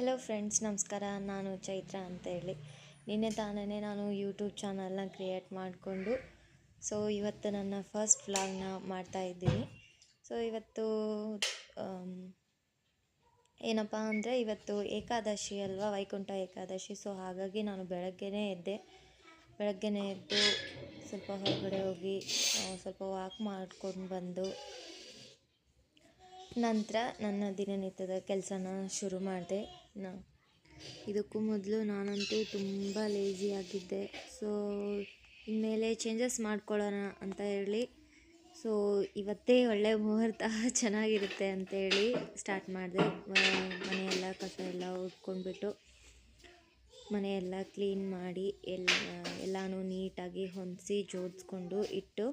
Hello friends, ನಮಸ್ಕಾರ. ನಾನು ಚೈತ್ರ ಅಂತೇಳಿ. ನಿನ್ನೆ ತಾನೇ ನಾನು ಯೂಟ್ಯೂಬ್ ಚಾನಲ್ನ ಕ್ರಿಯೇಟ್ ಮಾಡಿಕೊಂಡು ಇವತ್ತು ನನ್ನ ಫಸ್ಟ್ ವ್ಲಾಗ್ನ ಮಾಡ್ತಾಯಿದ್ದೀನಿ. ಇವತ್ತು ಏನಪ್ಪ ಅಂದರೆ ಇವತ್ತು ಏಕಾದಶಿ ಅಲ್ವಾ, ವೈಕುಂಠ ಏಕಾದಶಿ. ಹಾಗಾಗಿ ನಾನು ಬೆಳಗ್ಗೆನೇ ಎದ್ದು ಸ್ವಲ್ಪ ಹೊರಗಡೆ ಹೋಗಿ ಸ್ವಲ್ಪ ವಾಕ್ ಮಾಡ್ಕೊಂಡು ಬಂದು ನಂತರ ನನ್ನ ದಿನನಿತ್ಯದ ಕೆಲಸನ ಶುರು ಮಾಡಿದೆ. ಇದಕ್ಕೂ ಮೊದಲು ನಾನಂತೂ ತುಂಬ ಲೇಜಿಯಾಗಿದ್ದೆ. ಇನ್ಮೇಲೆ ಚೇಂಜಸ್ ಮಾಡ್ಕೊಳ್ಳೋಣ ಅಂತ ಹೇಳಿ ಇವತ್ತೇ ಒಳ್ಳೆಯ ಮುಹೂರ್ತ ಚೆನ್ನಾಗಿರುತ್ತೆ ಅಂತೇಳಿ ಸ್ಟಾರ್ಟ್ ಮಾಡಿದೆ. ಮನೆಯೆಲ್ಲ ಕಸ ಎಲ್ಲ ಉಟ್ಕೊಂಡ್ಬಿಟ್ಟು ಮನೆಯೆಲ್ಲ ಕ್ಲೀನ್ ಮಾಡಿ ಎಲ್ಲನೂ ನೀಟಾಗಿ ಹೊಂದಿಸಿ ಜೋಡಿಸ್ಕೊಂಡು ಇಟ್ಟು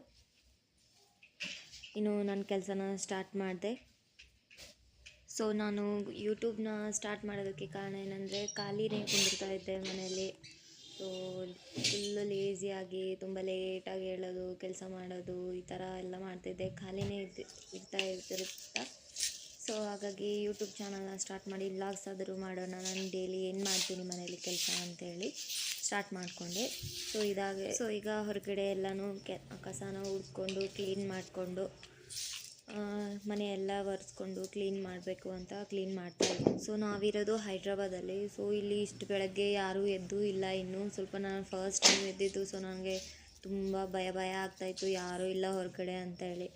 ಇನ್ನು ನನ್ನ ಕೆಲಸನ ಸ್ಟಾರ್ಟ್ ಮಾಡಿದೆ. ನಾನು ಯೂಟ್ಯೂಬ್ನ ಸ್ಟಾರ್ಟ್ ಮಾಡೋದಕ್ಕೆ ಕಾರಣ ಏನಂದರೆ, ಖಾಲಿನೇ ಕುಂದಿರ್ತಾ ಇದ್ದೆ ಮನೆಯಲ್ಲಿ. ಫುಲ್ಲು ಲೇಜಿಯಾಗಿ ತುಂಬ ಲೇಟಾಗಿ ಹೇಳೋದು, ಕೆಲಸ ಮಾಡೋದು, ಈ ಥರ ಎಲ್ಲ ಮಾಡ್ತಿದ್ದೆ. ಖಾಲಿನೇ ಇರ್ತಿರುತ್ತಾ. ಹಾಗಾಗಿ ಯೂಟ್ಯೂಬ್ ಚಾನಲ್ನ ಸ್ಟಾರ್ಟ್ ಮಾಡಿ ವ್ಲಾಗ್ಸ್ ಆದರೂ ಮಾಡೋಣ, ನಾನು ಡೈಲಿ ಏನು ಮಾಡ್ತೀನಿ ಮನೇಲಿ ಕೆಲಸ ಅಂತೇಳಿ ಸ್ಟಾರ್ಟ್ ಮಾಡಿಕೊಂಡೆ. ಈಗ ಹೊರಗಡೆ ಎಲ್ಲನೂ ಕಸನ ಹುಡ್ಕೊಂಡು ಕ್ಲೀನ್ ಮಾಡಿಕೊಂಡು ಮನೆಯೆಲ್ಲ ಒರೆಸ್ಕೊಂಡು ಕ್ಲೀನ್ ಮಾಡಬೇಕು ಅಂತ ಕ್ಲೀನ್ ಮಾಡ್ತಾಯಿದ್ದೆ. ನಾವಿರೋದು ಹೈದ್ರಾಬಾದಲ್ಲಿ. ಇಲ್ಲಿ ಇಷ್ಟು ಬೆಳಗ್ಗೆ ಯಾರೂ ಎದ್ದು ಇಲ್ಲ ಇನ್ನೂ. ನಾನು ಫಸ್ಟ್ ಟೈಮ್ ಎದ್ದಿದ್ದು. ನನಗೆ ತುಂಬ ಭಯ ಆಗ್ತಾಯಿತ್ತು, ಯಾರೂ ಇಲ್ಲ ಹೊರಗಡೆ ಅಂತೇಳಿ.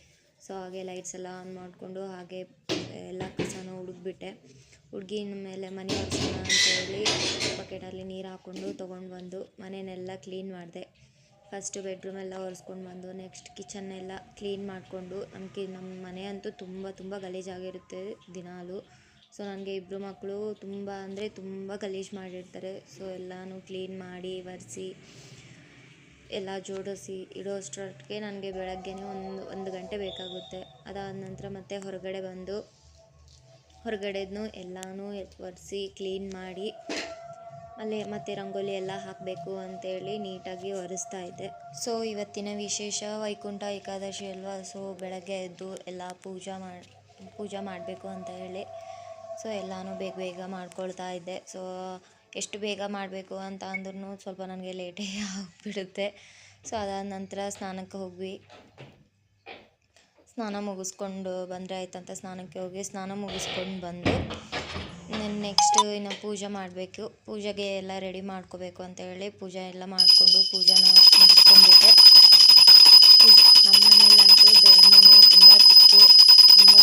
ಹಾಗೆ ಲೈಟ್ಸ್ ಎಲ್ಲ ಆನ್ ಮಾಡಿಕೊಂಡು ಹಾಗೆ ಎಲ್ಲ ಕಸನ ಹುಡುಗಿ ಮೇಲೆ ಮನೆ ಒರೆಸೋಣ ಅಂತೇಳಿ ಬಕೆಟಲ್ಲಿ ನೀರು ಹಾಕ್ಕೊಂಡು ತೊಗೊಂಡು ಬಂದು ಮನೆಯೆಲ್ಲ ಕ್ಲೀನ್ ಮಾಡಿದೆ. ಫಸ್ಟ್ ಬೆಡ್ರೂಮ್ ಎಲ್ಲ ಒರೆಸ್ಕೊಂಡು ಬಂದು ನೆಕ್ಸ್ಟ್ ಕಿಚನ್ನೆಲ್ಲ ಕ್ಲೀನ್ ಮಾಡಿಕೊಂಡು. ನಮ್ಮ ಮನೆ ಅಂತೂ ತುಂಬ ಗಲೀಜಾಗಿರುತ್ತೆ ದಿನಾಲು. ನನಗೆ ಇಬ್ಬರು ಮಕ್ಕಳು ತುಂಬ ಗಲೀಜು ಮಾಡಿರ್ತಾರೆ. ಎಲ್ಲನೂ ಕ್ಲೀನ್ ಮಾಡಿ ಒರೆಸಿ ಎಲ್ಲ ಜೋಡಿಸಿ ಇಡೋ ಅಷ್ಟರೊಟ್ಟಿಗೆ ನನಗೆ ಬೆಳಗ್ಗೆನೇ ಒಂದು ಗಂಟೆ ಬೇಕಾಗುತ್ತೆ. ಅದಾದ ನಂತರ ಮತ್ತೆ ಹೊರಗಡೆದೂ ಎಲ್ಲನೂ ಒರೆಸಿ ಕ್ಲೀನ್ ಮಾಡಿ ಅಲ್ಲೇ ಮತ್ತೆ ರಂಗೋಲಿ ಎಲ್ಲ ಹಾಕಬೇಕು ಅಂತೇಳಿ ನೀಟಾಗಿ ಒರೆಸ್ತಾ ಇದ್ದೆ. ಇವತ್ತಿನ ವಿಶೇಷ ವೈಕುಂಠ ಏಕಾದಶಿ ಅಲ್ವಾ. ಬೆಳಗ್ಗೆ ಎದ್ದು ಎಲ್ಲ ಪೂಜೆ ಮಾಡಬೇಕು ಅಂತ ಹೇಳಿ ಎಲ್ಲನೂ ಬೇಗ ಮಾಡ್ಕೊಳ್ತಾ ಇದ್ದೆ. ಎಷ್ಟು ಬೇಗ ಮಾಡಬೇಕು ಅಂತ ಅಂದ್ರೂ ಸ್ವಲ್ಪ ನನಗೆ ಲೇಟೇ ಆಗಿಬಿಡುತ್ತೆ. ಅದಾದ ನಂತರ ಸ್ನಾನಕ್ಕೆ ಹೋಗಿ ಸ್ನಾನ ಮುಗಿಸ್ಕೊಂಡು ಬಂದರೆ ಆಯ್ತಂತ ಸ್ನಾನಕ್ಕೆ ಹೋಗಿ ಸ್ನಾನ ಮುಗಿಸ್ಕೊಂಡು ಬಂದು ನೆಕ್ಸ್ಟ್ ಇನ್ನು ಪೂಜೆ ಮಾಡಬೇಕು. ಪೂಜೆಗೆ ಎಲ್ಲ ರೆಡಿ ಮಾಡ್ಕೋಬೇಕು ಅಂತ ಹೇಳಿ ಪೂಜೆ ಎಲ್ಲ ಮಾಡಿಕೊಂಡು ಪೂಜೆನ ಮುಗಿಸ್ಕೊಂಡ್ಬಿಟ್ಟೆ. ನಮ್ಮ ಮನೆಯಲ್ಲಂತೂ ದೇವ್ರ ಮನೆ ತುಂಬ ಚಿಕ್ಕ, ತುಂಬ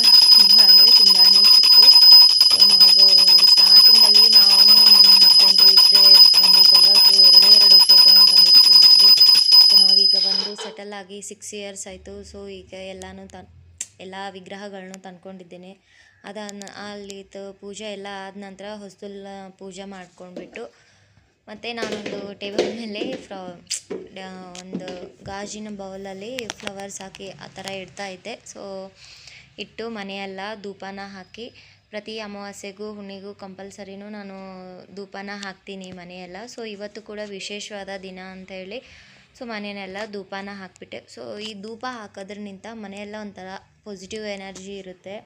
ಅಂದರೆ ತುಂಬಾ ಚಿಕ್ಕ. ನಾವು ಸ್ಟಾರ್ಟಿಂಗಲ್ಲಿ ನಾನು ನಮ್ಮ ಹಸ್ಬೆಂಡು ಇಬ್ಬರೇ ಬಂದಿದ್ದಲ್ಲ. ಎರಡು ಫೋಟೋನ ತಂದಿಟ್ಕೊಂಡಿದ್ವಿ. ನಾವೀಗ ಬಂದು ಸೆಟಲ್ ಆಗಿ 6 ಇಯರ್ಸ್ ಆಯಿತು. ಈಗ ಎಲ್ಲ ವಿಗ್ರಹಗಳನ್ನೂ ತಂದ್ಕೊಂಡಿದ್ದೇನೆ. ಅಲ್ಲಿ ಪೂಜೆ ಎಲ್ಲ ಆದ ನಂತರ ಹೊಸದಲ್ಲ ಪೂಜೆ ಮಾಡ್ಕೊಂಡ್ಬಿಟ್ಟು ಮತ್ತು ನಾನೊಂದು ಟೇಬಲ್ ಮೇಲೆ ಒಂದು ಗಾಜಿನ ಬೌಲಲ್ಲಿ ಫ್ಲವರ್ಸ್ ಹಾಕಿ ಆ ಥರ ಇಡ್ತಾಯಿದ್ದೆ. ಇಟ್ಟು ಮನೆಯೆಲ್ಲ ಧೂಪನ ಹಾಕಿ ಪ್ರತಿ ಅಮಾವಾಸ್ಯೆಗೂ ಹುಣ್ಣಿಗೂ ಕಂಪಲ್ಸರಿನೂ ನಾನು ಧೂಪನ ಹಾಕ್ತೀನಿ ಮನೆಯೆಲ್ಲ. ಇವತ್ತು ಕೂಡ ವಿಶೇಷವಾದ ದಿನ ಅಂಥೇಳಿ ಮನೆಯೆಲ್ಲ ಧೂಪನ ಹಾಕಿಬಿಟ್ಟೆ. ಈ ಧೂಪ ಹಾಕೋದ್ರಿಂದ ಮನೆಯೆಲ್ಲ ಒಂಥರ ಪಾಸಿಟಿವ್ ಎನರ್ಜಿ ಇರುತ್ತೆ.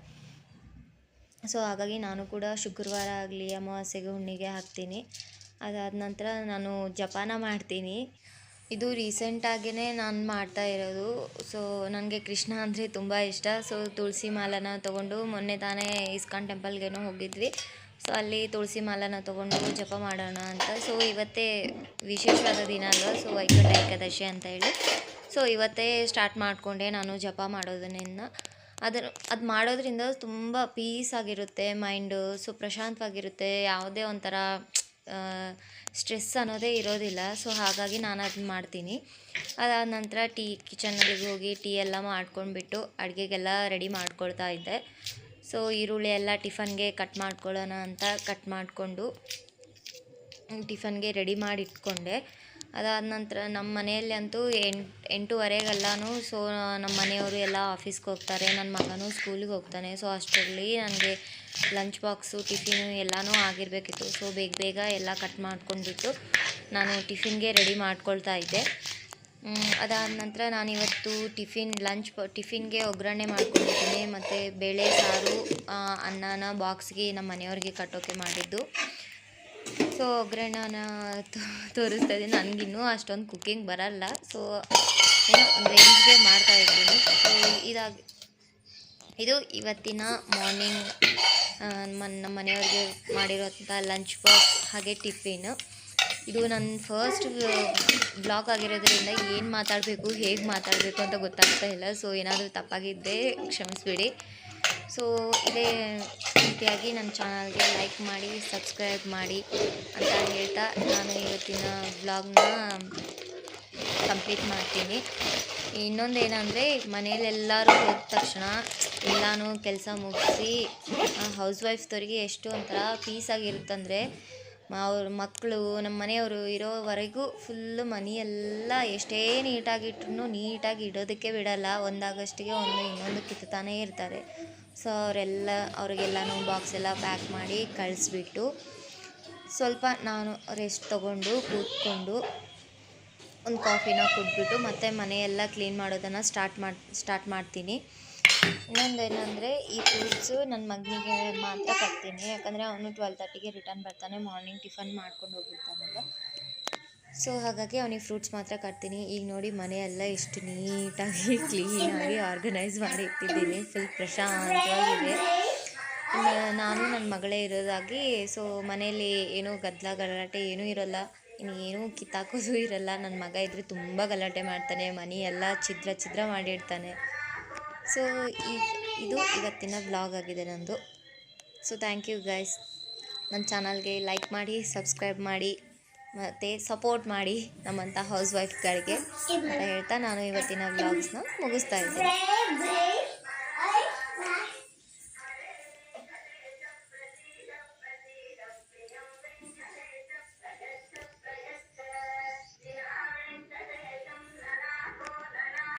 ಹಾಗಾಗಿ ನಾನು ಕೂಡ ಶುಕ್ರವಾರ ಆಗಲಿ ಅಮಾವಾಸ್ಯೆಗೆ ಹುಣ್ಣಿಗೆ ಹಾಕ್ತೀನಿ. ಅದಾದ ನಂತರ ನಾನು ಜಪನ ಮಾಡ್ತೀನಿ. ಇದು ರೀಸೆಂಟಾಗಿಯೇ ನಾನು ಮಾಡ್ತಾ ಇರೋದು. ನನಗೆ ಕೃಷ್ಣ ಅಂದರೆ ತುಂಬ ಇಷ್ಟ. ತುಳಸಿ ಮಾಲೆನ ತೊಗೊಂಡು ಮೊನ್ನೆ ತಾನೇ ಇಸ್ಕಾನ್ ಟೆಂಪಲ್ಗೇನೋ ಹೋಗಿದ್ವಿ. ಅಲ್ಲಿ ತುಳಸಿ ಮಾಲೆನ ತೊಗೊಂಡು ಜಪ ಮಾಡೋಣ ಅಂತ. ಇವತ್ತೇ ವಿಶೇಷವಾದ ದಿನ ಅಲ್ವಾ, ವೈಕುಂಠ ಏಕಾದಶಿ ಅಂತ ಹೇಳಿ ಇವತ್ತೇ ಸ್ಟಾರ್ಟ್ ಮಾಡಿಕೊಂಡೆ ನಾನು ಜಪ ಮಾಡೋದನ್ನು. ಅದು ಮಾಡೋದ್ರಿಂದ ತುಂಬ ಪೀಸ್ ಆಗಿರುತ್ತೆ ಮೈಂಡು. ಪ್ರಶಾಂತವಾಗಿರುತ್ತೆ. ಯಾವುದೇ ಒಂಥರ ಸ್ಟ್ರೆಸ್ ಅನ್ನೋದೇ ಇರೋದಿಲ್ಲ. ಹಾಗಾಗಿ ನಾನು ಅದನ್ನ ಮಾಡ್ತೀನಿ. ಅದಾದ ನಂತರ ಕಿಚನ್ನಲ್ಲಿ ಹೋಗಿ ಟೀ ಎಲ್ಲ ಮಾಡ್ಕೊಂಡ್ಬಿಟ್ಟು ಅಡುಗೆಗೆಲ್ಲ ರೆಡಿ ಮಾಡ್ಕೊಳ್ತಾ ಇದ್ದೆ. ಈರುಳ್ಳಿ ಎಲ್ಲ ಟಿಫನ್ಗೆ ಕಟ್ ಮಾಡ್ಕೊಳ್ಳೋಣ ಅಂತ ಕಟ್ ಮಾಡಿಕೊಂಡು ಟಿಫನ್ಗೆ ರೆಡಿ ಮಾಡಿ ಇಟ್ಕೊಂಡೆ. ಅದಾದ ನಂತರ ನಮ್ಮ ಮನೆಯಲ್ಲಿ ಅಂತೂ 8:30ಗೆಲ್ಲನೂ ನಮ್ಮ ಮನೆಯವರು ಎಲ್ಲ ಆಫೀಸ್ಗೆ ಹೋಗ್ತಾರೆ. ನನ್ನ ಮಗನೂ ಸ್ಕೂಲಿಗೆ ಹೋಗ್ತಾನೆ. ಅಷ್ಟರಲ್ಲಿ ನನಗೆ ಲಂಚ್ ಬಾಕ್ಸು ಟಿಫಿನು ಎಲ್ಲನೂ ಆಗಿರಬೇಕಿತ್ತು. ಬೇಗ ಎಲ್ಲ ಕಟ್ ಮಾಡ್ಕೊಂಡ್ಬಿಟ್ಟು ನಾನು ಟಿಫಿನ್ಗೆ ರೆಡಿ ಮಾಡ್ಕೊಳ್ತಾ ಇದ್ದೆ. ಅದಾದ ನಂತರ ನಾನಿವತ್ತು ಟಿಫಿನ್ಗೆ ಒಗ್ಗರಣೆ ಮಾಡ್ಕೊಂಡಿದ್ದೀನಿ ಮತ್ತು ಬೇಳೆ ಸಾರು ಅನ್ನನ ಬಾಕ್ಸ್ಗೆ ನಮ್ಮ ಮನೆಯವ್ರಿಗೆ ಕಟ್ಟೋಕೆ ಮಾಡಿದ್ದು. ಸೊ ಒಗ್ಗರಣೆನ ತೋರಿಸ್ತಾ ಇದ್ದೀನಿ. ನನಗಿನ್ನೂ ಅಷ್ಟೊಂದು ಕುಕ್ಕಿಂಗ್ ಬರಲ್ಲ, ಸೊ ಏನೋ ಒಂದು ರೇಂಜ್ಗೆ ಮಾಡ್ತಾಯಿದ್ದೀನಿ. ಸೊ ಇದು ಇವತ್ತಿನ ಮಾರ್ನಿಂಗ್ ನಮ್ಮ ಮನೆಯವ್ರಿಗೆ ಮಾಡಿರೋಂಥ ಲಂಚ್ ಬಾಕ್ಸ್ ಹಾಗೆ ಟಿಫಿನ್. ಇದು ನನ್ನ ಫಸ್ಟ್ ಬ್ಲಾಗ್ ಆಗಿರೋದ್ರಿಂದ ಏನು ಮಾತಾಡಬೇಕು ಹೇಗೆ ಮಾತಾಡಬೇಕು ಅಂತ ಗೊತ್ತಾಗ್ತಾ ಇಲ್ಲ. ಸೊ ಏನಾದರೂ ತಪ್ಪಾಗಿದ್ದರೆ ಕ್ಷಮಿಸ್ಬಿಡಿ. ಸೊ ಇದೇ ರೀತಿಯಾಗಿ ನನ್ನ ಚಾನಲ್ಗೆ ಲೈಕ್ ಮಾಡಿ ಸಬ್ಸ್ಕ್ರೈಬ್ ಮಾಡಿ ಅಂತ ಹೇಳ್ತಾ ನಾನು ಇವತ್ತಿನ ಬ್ಲಾಗ್ನ ಕಂಪ್ಲೀಟ್ ಮಾಡ್ತೀನಿ. ಇನ್ನೊಂದೇನೆಂದರೆ ಮನೇಲೆಲ್ಲರೂ ಹೋದ ತಕ್ಷಣ ಎಲ್ಲನೂ ಕೆಲಸ ಮುಗಿಸಿ ಹೌಸ್ ವೈಫ್ದವ್ರಿಗೆ ಎಷ್ಟು ಒಂಥರ ಪೀಸಾಗಿರುತ್ತಂದರೆ ಅವ್ರ ಮಕ್ಕಳು ನಮ್ಮ ಮನೆಯವರು ಇರೋವರೆಗೂ ಫುಲ್ಲು ಮನೆಯೆಲ್ಲ ಎಷ್ಟೇ ನೀಟಾಗಿಟ್ರೂ ನೀಟಾಗಿ ಇಡೋದಕ್ಕೆ ಬಿಡಲ್ಲ. ಒಂದಾಗಷ್ಟಿಗೆ ಇನ್ನೊಂದು ಕಿತ್ತಾನೇ ಇರ್ತಾರೆ. ಸೊ ಅವ್ರಿಗೆಲ್ಲನೂ ಬಾಕ್ಸ್ ಎಲ್ಲ ಪ್ಯಾಕ್ ಮಾಡಿ ಕಳಿಸ್ಬಿಟ್ಟು ಸ್ವಲ್ಪ ನಾನು ರೆಸ್ಟ್ ತೊಗೊಂಡು ಕೂತ್ಕೊಂಡು ಒಂದು ಕಾಫಿನ ಕುಡಿದ್ಬಿಟ್ಟು ಮತ್ತೆ ಮನೆಯೆಲ್ಲ ಕ್ಲೀನ್ ಮಾಡೋದನ್ನು ಸ್ಟಾರ್ಟ್ ಮಾಡ್ತೀನಿ. ಇನ್ನೊಂದೇನೆಂದರೆ ಈ ಫ್ರೂಟ್ಸು ನನ್ನ ಮಗನಿಗೆ ಮಾತ್ರ ಕಟ್ತೀನಿ, ಯಾಕಂದರೆ ಅವನು 12:30ಗೆ ರಿಟರ್ನ್ ಬರ್ತಾನೆ, ಮಾರ್ನಿಂಗ್ ಟಿಫನ್ ಮಾಡ್ಕೊಂಡು ಹೋಗಿರ್ತಾನಲ್ಲ. ಸೊ ಹಾಗಾಗಿ ಅವನಿಗೆ ಫ್ರೂಟ್ಸ್ ಮಾತ್ರ ಕಟ್ತೀನಿ. ಈಗ ನೋಡಿ ಮನೆಯೆಲ್ಲ ಎಷ್ಟು ನೀಟಾಗಿ ಕ್ಲೀನಾಗಿ ಆರ್ಗನೈಸ್ ಮಾಡಿ ಇಟ್ಟಿದ್ದೀನಿ. ಫುಲ್ ಪ್ರಶಾಂತವಾಗಿದೆ. ನಾನು ನನ್ನ ಮಗಳೇ ಇರೋದಾಗಿ ಸೊ ಮನೇಲಿ ಏನೂ ಗಲಾಟೆ ಏನೂ ಇರೋಲ್ಲ, ಏನೂ ಕಿತ್ತಾಕೋದು ಇರೋಲ್ಲ. ನನ್ನ ಮಗ ಇದ್ದರೆ ತುಂಬ ಗಲಾಟೆ ಮಾಡ್ತಾನೆ, ಮನೆಯೆಲ್ಲ ಛಿದ್ರ ಮಾಡಿಡ್ತಾನೆ. ಸೊ ಇದು ಇವತ್ತಿನ ವ್ಲಾಗ್ ಆಗಿದೆ ನಂದು. So thank you guys. ನನ್ನ ಚಾನಲ್ಗೆ ಲೈಕ್ ಮಾಡಿ ಸಬ್ಸ್ಕ್ರೈಬ್ ಮಾಡಿ ಮತ್ತು ಸಪೋರ್ಟ್ ಮಾಡಿ ನಮ್ಮಂಥ ಹೌಸ್ ವೈಫ್ಗಳಿಗೆ ಅಂತ ಹೇಳ್ತಾ ನಾನು ಇವತ್ತಿನ ವ್ಲಾಗ್ಸ್ನ ಮುಗಿಸ್ತಾ ಇದ್ದೀನಿ.